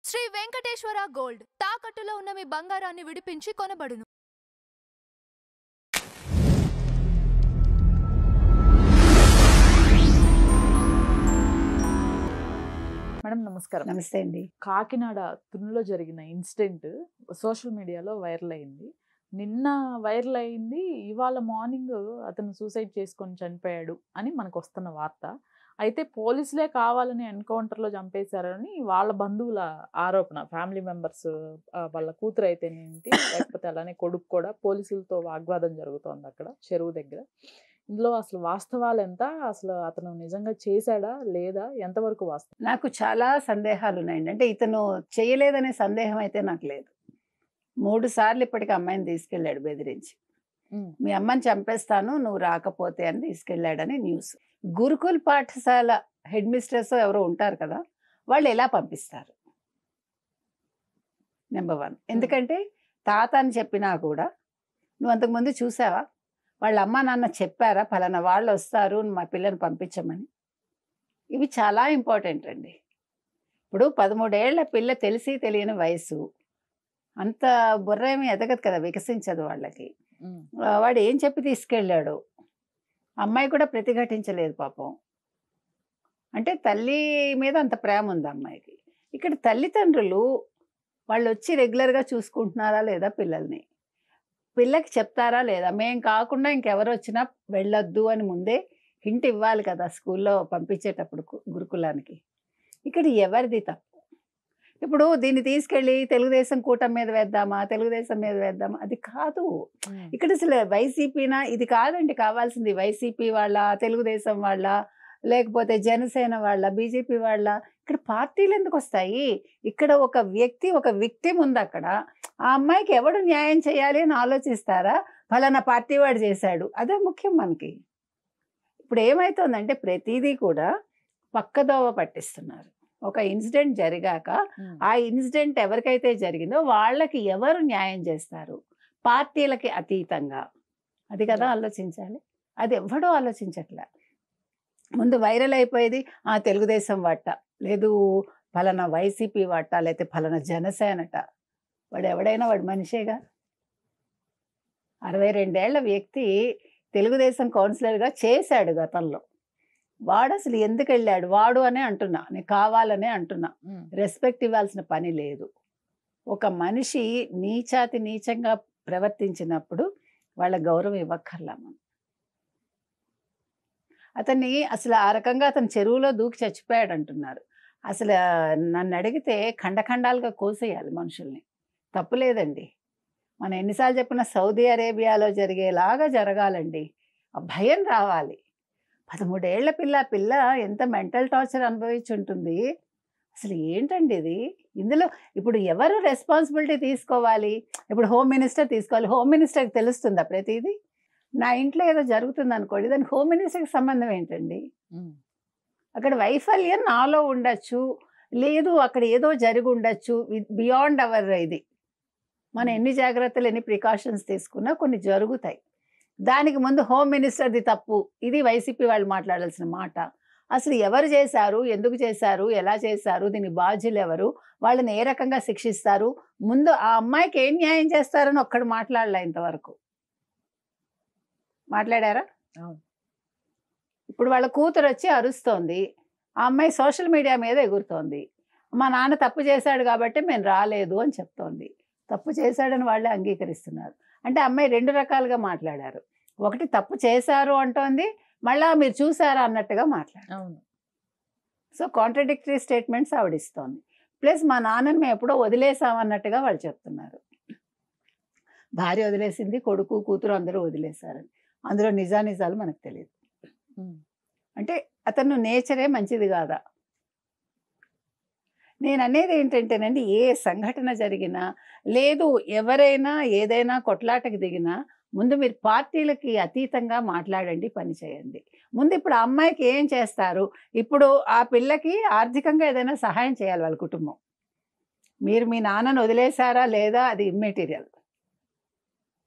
Shri Venkateswara gold తాకట్టులో ఉన్న మీ బంగారాన్ని విడిపించి కొనబడును. మేడం నమస్కారం. నమస్తే అండి. కాకినాడ తునిలో జరిగిన ఇన్సిడెంట్ సోషల్ మీడియాలో వైరల్ అయింది. నిన్న వైరల్ అయింది, ఇవాళ మార్నింగ్ అతను సూసైడ్ చేసుకొని చనిపోయాడు అని మనకు వస్తున్న వార్త. అయితే పోలీసులే కావాలని ఎన్కౌంటర్లో చంపేశారని వాళ్ళ బంధువుల ఆరోపణ. ఫ్యామిలీ మెంబర్స్, వాళ్ళ కూతురు అయితేనేంటి, లేకపోతే అలానే కొడుకు కూడా పోలీసులతో వాగ్వాదం జరుగుతోంది అక్కడ చెరువు దగ్గర. ఇందులో అసలు వాస్తవాలు ఎంత, అసలు అతను నిజంగా చేశాడా లేదా, ఎంతవరకు వాస్తవం? నాకు చాలా సందేహాలు ఉన్నాయండి. అంటే ఇతను చేయలేదనే సందేహం అయితే నాకు లేదు. 3 సార్లు ఇప్పటికి అమ్మాయిని తీసుకెళ్ళాడు బెదిరించి. మీ అమ్మని చంపేస్తాను నువ్వు రాకపోతే అని తీసుకెళ్ళాడని న్యూస్. గురుకుల్ పాఠశాల హెడ్ మిస్ట్రెస్ ఎవరో ఉంటారు కదా, వాళ్ళు ఎలా పంపిస్తారు? నెంబర్ 1. ఎందుకంటే తాత అని చెప్పినా కూడా నువ్వు అంతకుముందు చూసావా, వాళ్ళ అమ్మ నాన్న చెప్పారా ఫలానా వాళ్ళు వస్తారు మా పిల్లని పంపించమని? ఇవి చాలా ఇంపార్టెంట్ అండి. ఇప్పుడు 13 ఏళ్ల పిల్ల తెలిసి తెలియని వయసు, అంత బుర్ర ఏమి ఎదగదు కదా, వికసించదు వాళ్ళకి. వాడు ఏం చెప్పి తీసుకెళ్ళాడు? అమ్మాయి కూడా ప్రతిఘటించలేదు పాపం. అంటే తల్లి మీద అంత ప్రేమ ఉంది అమ్మాయికి. ఇక్కడ తల్లిదండ్రులు వాళ్ళు వచ్చి రెగ్యులర్గా చూసుకుంటున్నారా లేదా పిల్లల్ని, పిల్లకి చెప్తారా లేదా, మేం కాకుండా ఇంకెవరు వచ్చినా వెళ్ళొద్దు అని ముందే హింట్ ఇవ్వాలి కదా స్కూల్లో పంపించేటప్పుడు గురుకులానికి. ఇక్కడ ఎవరిది తప్పు? ఇప్పుడు దీన్ని తీసుకెళ్ళి తెలుగుదేశం కూటమి మీద వేద్దామా, తెలుగుదేశం మీద వేద్దామా, అది కాదు. ఇక్కడ అసలు వైసీపీనా, ఇది కాదండి కావాల్సింది. వైసీపీ వాళ్ళ, తెలుగుదేశం వాళ్ళ, లేకపోతే జనసేన వాళ్ళ, బీజేపీ వాళ్ళ, ఇక్కడ పార్టీలు ఎందుకు వస్తాయి? ఇక్కడ ఒక వ్యక్తి, ఒక విక్టిమ్ ఉంది అక్కడ. ఆ అమ్మాయికి ఎవడు న్యాయం చేయాలి అని ఆలోచిస్తారా? ఫలానా పార్టీ వాడు చేశాడు, అదే ముఖ్యం మనకి. ఇప్పుడు ఏమవుతుందంటే ప్రతిదీ కూడా పక్కదోవ పట్టిస్తున్నారు. ఒక ఇన్సిడెంట్ జరిగాక ఆ ఇన్సిడెంట్ ఎవరికైతే జరిగిందో వాళ్ళకి ఎవరు న్యాయం చేస్తారు? పార్టీలకి అతీతంగా. అది కదా ఆలోచించాలి. అది ఎవడో ఆలోచించట్లే. ముందు వైరల్ అయిపోయేది తెలుగుదేశం వాట, లేదు ఫలానా వైసీపీ వాట, లేకపోతే ఫలానా జనసేనట. వాడు ఎవడైనా వాడు మనిషేగా. 62 ఏళ్ల వ్యక్తి తెలుగుదేశం కౌన్సిలర్గా చేశాడు గతంలో. వాడు అసలు ఎందుకు వెళ్ళాడు? వాడు అనే అంటున్నా, నేను కావాలనే అంటున్నా. రెస్పెక్ట్ ఇవ్వాల్సిన పని లేదు. ఒక మనిషి నీచాతి నీచంగా ప్రవర్తించినప్పుడు వాళ్ళ గౌరవం ఇవ్వక్కర్లా మనం. అతన్ని అసలు ఆ రకంగా అతను చెరువులో దూకి చచ్చిపోయాడు అంటున్నారు. అసలు నన్ను అడిగితే ఖండఖండాలుగా కోసేయాలి మనుషుల్ని. తప్పులేదండి. మనం ఎన్నిసార్లు చెప్పినా సౌదీ అరేబియాలో జరిగేలాగా జరగాలండి. ఆ భయం రావాలి. 13 ఏళ్ల పిల్ల ఎంత మెంటల్ టార్చర్ అనుభవించి ఉంటుంది. అసలు ఏంటండి ఇది? ఇందులో ఇప్పుడు ఎవరు రెస్పాన్సిబిలిటీ తీసుకోవాలి? ఇప్పుడు హోమ్ మినిస్టర్ తీసుకోవాలి. హోమ్ మినిస్టర్కి తెలుస్తుందా ప్రతిదీ? నా ఇంట్లో ఏదో జరుగుతుంది అనుకోండి, దానికి హోమ్ మినిస్టర్కి సంబంధం ఏంటండి? అక్కడ వైఫల్యం నాలో ఉండొచ్చు, లేదు అక్కడ ఏదో జరిగి ఉండొచ్చు, బియాండ్ అవర్ ఇది. మనం ఎన్ని జాగ్రత్తలు, ఎన్ని ప్రికాషన్స్ తీసుకున్నా కొన్ని జరుగుతాయి. దానికి ముందు హోమ్ మినిస్టర్ది తప్పు, ఇది వైసీపీ వాళ్ళు మాట్లాడాల్సిన మాట. అసలు ఎవరు చేశారు, ఎందుకు చేశారు, ఎలా చేశారు, దీని బాధ్యులు ఎవరు, వాళ్ళని ఏ రకంగా శిక్షిస్తారు, ముందు ఆ అమ్మాయికి ఏం న్యాయం చేస్తారని ఒక్కడు మాట్లాడలే ఇంతవరకు. మాట్లాడారా? ఇప్పుడు వాళ్ళ కూతురు వచ్చి అరుస్తోంది, ఆ అమ్మాయి సోషల్ మీడియా మీద ఎగురుతోంది. మా నాన్న తప్పు చేశాడు కాబట్టి మేము రాలేదు అని చెప్తోంది. తప్పు చేశాడని వాళ్ళే అంగీకరిస్తున్నారు. అంటే అమ్మాయి 2 రకాలుగా మాట్లాడారు. ఒకటి తప్పు చేశారు అంటోంది, మళ్ళా మీరు చూసారా అన్నట్టుగా మాట్లాడారు. సో కాంట్రడిక్టరీ స్టేట్మెంట్స్ ఆవిడిస్తోంది. ప్లస్ మా నాన్నని మేము ఎప్పుడో వదిలేసామన్నట్టుగా వాళ్ళు చెప్తున్నారు. భార్య వదిలేసింది, కొడుకు కూతురు అందరూ వదిలేశారని. అందులో నిజానిజాలు మనకు తెలియదు. అంటే అతను నేచరే మంచిది కాదా? నేను అనేది ఏంటంటేనండి, ఏ సంఘటన జరిగినా, లేదు ఎవరైనా ఏదైనా కొట్లాటకు దిగినా ముందు మీరు పార్టీలకి అతీతంగా మాట్లాడండి, పని చేయండి. ముందు ఇప్పుడు ఆ అమ్మాయికి ఏం చేస్తారు? ఇప్పుడు ఆ పిల్లకి ఆర్థికంగా ఏదైనా సహాయం చేయాలి వాళ్ళ కుటుంబం. మీరు మీ నాన్నను వదిలేశారా లేదా అది ఇమ్మెటీరియల్.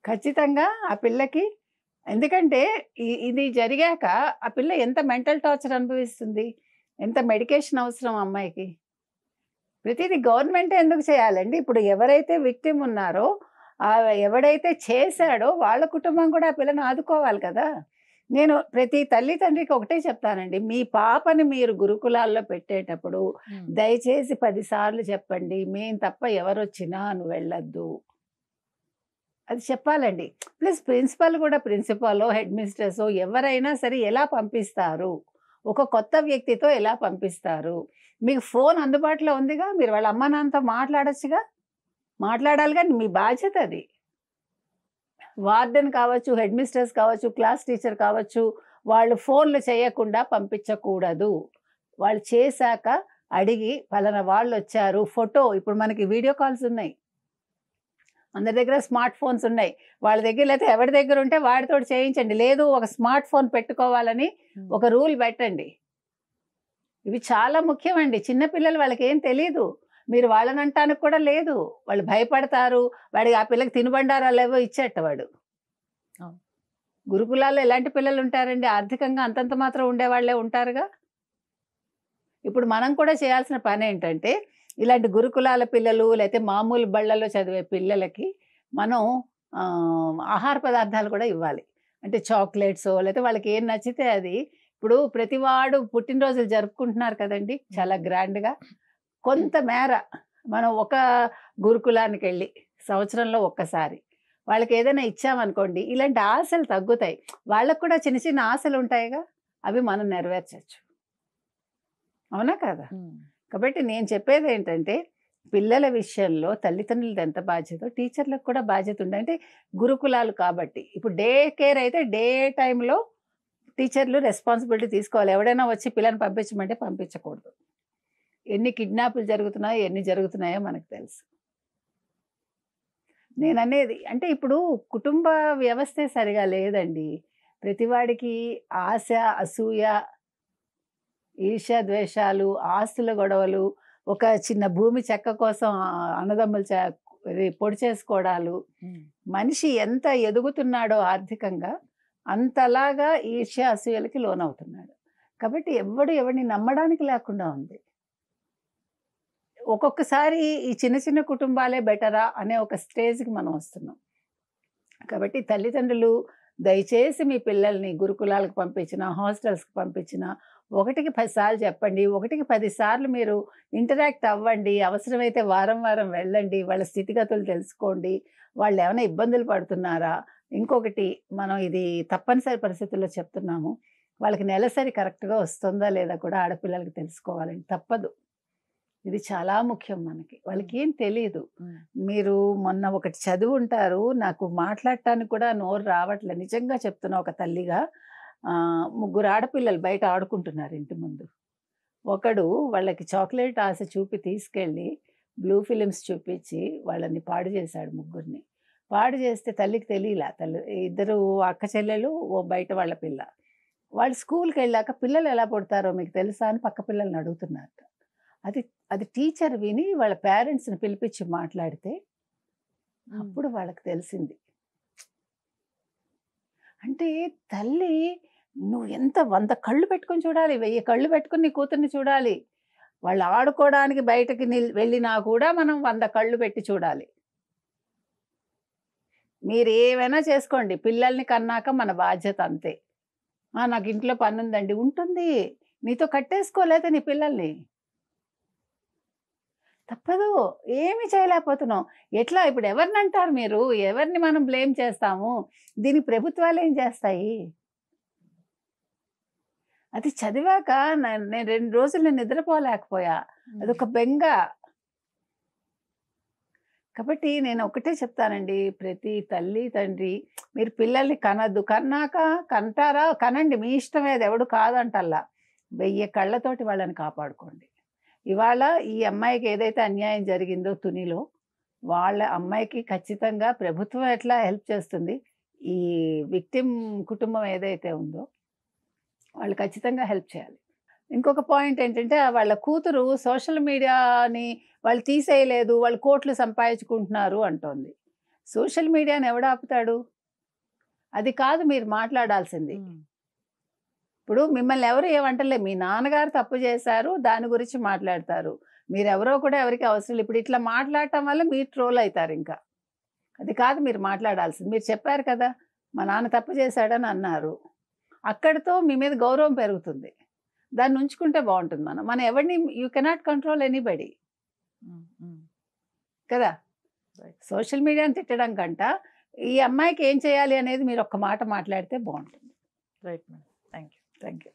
ఖచ్చితంగా ఆ పిల్లకి, ఎందుకంటే ఇది జరిగాక ఆ పిల్ల ఎంత మెంటల్ టార్చర్ అనుభవిస్తుంది, ఎంత మెడికేషన్ అవసరం అమ్మాయికి. ప్రతిదీ గవర్నమెంటే ఎందుకు చేయాలండి? ఇప్పుడు ఎవరైతే విక్టిమ్ ఉన్నారో, ఎవడైతే చేశాడో వాళ్ళ కుటుంబం కూడా ఆ పిల్లని ఆదుకోవాలి కదా! నేను ప్రతి తల్లి, తండ్రికి ఒకటే చెప్తానండి. మీ పాపని మీరు గురుకులాల్లో పెట్టేటప్పుడు దయచేసి 10 సార్లు చెప్పండి. మేము తప్ప ఎవరొచ్చినా నువ్వు వెళ్ళొద్దు. అది చెప్పాలండి. ప్లస్ ప్రిన్సిపల్ కూడా ప్రిన్సిపాలో, హెడ్ మిస్ట్రెసో ఎవరైనా సరే ఎలా పంపిస్తారు? ఒక కొత్త వ్యక్తితో ఎలా పంపిస్తారు? మీకు ఫోన్ అందుబాటులో ఉందిగా. మీరు వాళ్ళ అమ్మా నాన్నతో మాట్లాడొచ్చుగా. మాట్లాడాలి గాని మీ బాధ్యత అది. వార్డెన్ కావచ్చు, హెడ్ మిస్ట్రెస్ కావచ్చు, క్లాస్ టీచర్ కావచ్చు, వాళ్ళు ఫోన్లు చేయకుండా పంపించకూడదు. వాళ్ళు చేశాక అడిగి పలానా వాళ్ళొచ్చారు. ఫోటో ఇప్పుడు మనకి వీడియో కాల్స్ ఉన్నాయి. అందరి దగ్గర స్మార్ట్ ఫోన్స్ ఉన్నాయి. వాళ్ళ దగ్గర లేకపోతే ఎవరి దగ్గర ఉంటే వాడితోటి చేయించండి. లేదు ఒక స్మార్ట్ ఫోన్ పెట్టుకోవాలని ఒక రూల్ పెట్టండి. ఇవి చాలా ముఖ్యమండి. చిన్నపిల్లలు వాళ్ళకేం తెలీదు. మీరు వాళ్ళని అంటానికి కూడా లేదు. వాళ్ళు భయపడతారు. వాడికి ఆ పిల్లకి తినుబండారాలు ఏవో ఇచ్చేట వాడు. గురుకులాల్లో ఎలాంటి పిల్లలు ఉంటారండి? ఆర్థికంగా అంతంత మాత్రం ఉండేవాళ్ళే ఉంటారుగా. ఇప్పుడు మనం కూడా చేయాల్సిన పని ఏంటంటే, ఇలాంటి గురుకులాల పిల్లలు లేకపోతే మామూలు బళ్ళల్లో చదివే పిల్లలకి మనం ఆహార పదార్థాలు కూడా ఇవ్వాలి. అంటే చాక్లెట్సో లేకపోతే వాళ్ళకి ఏం నచ్చితే అది. ఇప్పుడు ప్రతివాడు పుట్టినరోజులు జరుపుకుంటున్నారు కదండి చాలా గ్రాండ్‌గా. కొంత మేర మనం ఒక గురుకులానికి వెళ్ళి సంవత్సరంలో ఒక్కసారి వాళ్ళకి ఏదైనా ఇచ్చామనుకోండి, ఇలాంటి ఆశలు తగ్గుతాయి. వాళ్ళకు కూడా చిన్న చిన్న ఆశలు ఉంటాయిగా, అవి మనం నెరవేర్చొచ్చు. అవునా కదా? కాబట్టి నేను చెప్పేది ఏంటంటే, పిల్లల విషయంలో తల్లిదండ్రులది ఎంత బాధ్యతో టీచర్లకు కూడా బాధ్యత ఉంది. అంటే గురుకులాలు కాబట్టి ఇప్పుడు డే కేర్ అయితే డే టైంలో టీచర్లు రెస్పాన్సిబిలిటీ తీసుకోవాలి. ఎవడైనా వచ్చి పిల్లని పంపించమంటే పంపించకూడదు. ఎన్ని కిడ్నాపులు జరుగుతున్నాయో, ఎన్ని జరుగుతున్నాయో మనకు తెలుసు. నేననేది అంటే ఇప్పుడు కుటుంబ వ్యవస్థే సరిగా లేదండి. ప్రతివాడికి ఆశ, అసూయ, ఈర్ష్య, ద్వేషాలు, ఆస్తుల గొడవలు, ఒక చిన్న భూమి చెక్క కోసం అన్నదమ్ములు పొడి చేసుకోవడాలు. మనిషి ఎంత ఎదుగుతున్నాడో ఆర్థికంగా అంతలాగా ఈర్ష్య, అసూయలకి లోనవుతున్నాడు. కాబట్టి ఎవరిని నమ్మడానికి లేకుండా ఉంది. ఒక్కొక్కసారి ఈ చిన్న చిన్న కుటుంబాలే బెటరా అనే ఒక స్టేజ్‌కి మనం వస్తున్నాం. కాబట్టి తల్లిదండ్రులు దయచేసి మీ పిల్లల్ని గురుకులాలకు పంపించినా, హాస్టల్స్‌కి పంపించినా 1కి 10 సార్లు చెప్పండి. 1కి 10 సార్లు మీరు ఇంటరాక్ట్ అవ్వండి. అవసరమైతే వారం వారం వెళ్ళండి. వాళ్ళ స్థితిగతులు తెలుసుకోండి. వాళ్ళేమైనా ఇబ్బందులు పడుతున్నారా? ఇంకొకటి మనం ఇది తప్పనిసరి పరిస్థితుల్లో చెప్తున్నాము. వాళ్ళకి నెలసరి కరెక్ట్‌గా వస్తుందా లేదా కూడా ఆడపిల్లలకి తెలుసుకోవాలండి. తప్పదు. ఇది చాలా ముఖ్యం మనకి. వాళ్ళకేం తెలీదు. మీరు మొన్న ఒకటి చదివుంటారు. నాకు మాట్లాడటానికి కూడా నోరు రావట్లే. నిజంగా చెప్తున్నా ఒక తల్లిగా. 3 ఆడపిల్లలు బయట ఆడుకుంటున్నారు ఇంటి ముందు. ఒకడు వాళ్ళకి చాక్లెట్ ఆశ చూపి తీసుకెళ్ళి బ్లూ ఫిల్మ్స్ చూపించి వాళ్ళని పాడు చేశాడు ముగ్గురిని. పాడు చేస్తే తల్లికి తెలీలా. ఇద్దరు అక్క చెల్లెలు, ఓ బయట వాళ్ళ పిల్ల. వాళ్ళు స్కూల్‌కెళ్ళాక పిల్లలు ఎలా పుడతారో మీకు తెలుసా అని పక్క పిల్లల్ని అడుగుతున్నారట. అది టీచర్ విని వాళ్ళ పేరెంట్స్‌ని పిలిపించి మాట్లాడితే అప్పుడు వాళ్ళకి తెలిసింది. అంటే తల్లి నువ్వు ఎంత 100 కళ్ళు పెట్టుకొని చూడాలి. 1000 కళ్ళు పెట్టుకొని నీ కూతుర్ని చూడాలి. వాళ్ళు ఆడుకోవడానికి బయటకి వెళ్ళినా కూడా మనం 100 కళ్ళు పెట్టి చూడాలి. మీరేమైనా చేసుకోండి. పిల్లల్ని కన్నాక మన బాధ్యత అంతే. నాకు ఇంట్లో పనుందండి. ఉంటుంది. నీతో కట్టేసుకోలేదా నీ పిల్లల్ని? తప్పదు. ఏమి చేయలేకపోతున్నాం. ఎట్లా ఇప్పుడు ఎవరినంటారు మీరు? ఎవరిని మనం బ్లేమ్ చేస్తాము? దీనికి ప్రభుత్వాలేం చేస్తాయి? అది చదివాక నేను 2 రోజులు నిద్రపోలేకపోయా. అదొక బెంగ. కాబట్టి నేను ఒకటే చెప్తానండి. ప్రతి తల్లి, తండ్రి మీరు పిల్లల్ని కనొద్దు. కంటారా? కనండి. మీ ఇష్టమే అది ఎవడు కాదంటల్లా. 1000 కళ్ళతోటి వాళ్ళని కాపాడుకోండి. ఇవాళ ఈ అమ్మాయికి ఏదైతే అన్యాయం జరిగిందో తునిలో, వాళ్ళ అమ్మాయికి ఖచ్చితంగా ప్రభుత్వం ఎట్లా హెల్ప్ చేస్తుంది, ఈ విక్టిమ్ కుటుంబం ఏదైతే ఉందో వాళ్ళు ఖచ్చితంగా హెల్ప్ చేయాలి. ఇంకొక పాయింట్ ఏంటంటే వాళ్ళ కూతురు సోషల్ మీడియాని వాళ్ళు తీసేయలేదు, వాళ్ళు కోట్లు సంపాదించుకుంటున్నారు అంటోంది. సోషల్ మీడియాని ఎవడు ఆపుతాడు? అది కాదు మీరు మాట్లాడాల్సింది. ఇప్పుడు మిమ్మల్ని ఎవరు ఏమంటలే. మీ నాన్నగారు తప్పు చేశారు, దాని గురించి మాట్లాడతారు. మీరు ఎవరో కూడా ఎవరికి అవసరం లేదు. ఇప్పుడు ఇట్లా మాట్లాడటం వల్ల మీరు ట్రోల్ అవుతారు. ఇంకా అది కాదు మీరు మాట్లాడాల్సింది. మీరు చెప్పారు కదా, మా నాన్న తప్పు చేశాడని అన్నారు, అక్కడితో మీ మీద గౌరవం పెరుగుతుంది. దాన్ని ఉంచుకుంటే బాగుంటుంది. మనం ఎవరిని యూ కెనాట్ కంట్రోల్ ఎనీబడి కదా. సోషల్ మీడియాని తిట్టడం కంట ఈ అమ్మాయికి ఏం చేయాలి అనేది మీరు ఒక్క మాట మాట్లాడితే బాగుంటుంది. Right madam. Thank you. Thank you.